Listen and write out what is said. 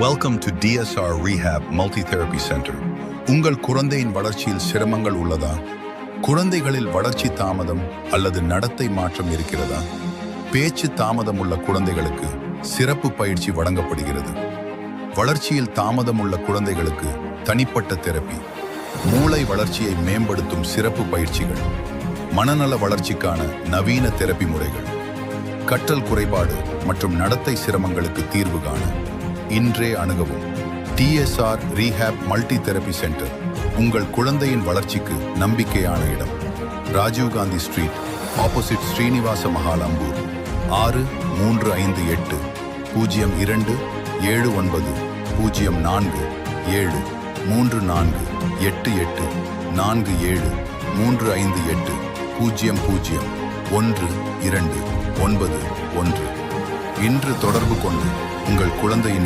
Welcome to DSR Rehab Multi-Therapy Center. உங்கள் குழந்தையின் வளர்ச்சியில் சிரமங்கள் உள்ளதா? குழந்தைகளில் வளர்ச்சி தாமதம் அல்லது நடத்தை மாற்றம் இருக்கிறதா? பேச்சு தாமதம் உள்ள குழந்தைகளுக்கு சிறப்பு பயிற்சி வழங்கப்படுகிறது. வளர்ச்சியில் தாமதம் உள்ள குழந்தைகளுக்கு தனிப்பட்ட தெரப்பி, மூளை வளர்ச்சியை மேம்படுத்தும் சிறப்பு பயிற்சிகள், மனநல வளர்ச்சிக்கான நவீன தெரப்பி முறைகள், கற்றல் குறைபாடு மற்றும் நடத்தை சிரமங்களுக்கு தீர்வு காண இன்றே அணுகவும். DSR Rehab Multi-Therapy Center உங்கள் குழந்தையின் வளர்ச்சிக்கு நம்பிக்கையான இடம். Rajiv Gandhi street, opposite Srinivasa Mahal, Ambur 6358 02 79 04 7 34 88 47 358 00 1 2 9 1. இன்று தொடர்பு கொண்டு உங்கள் குழந்தையின்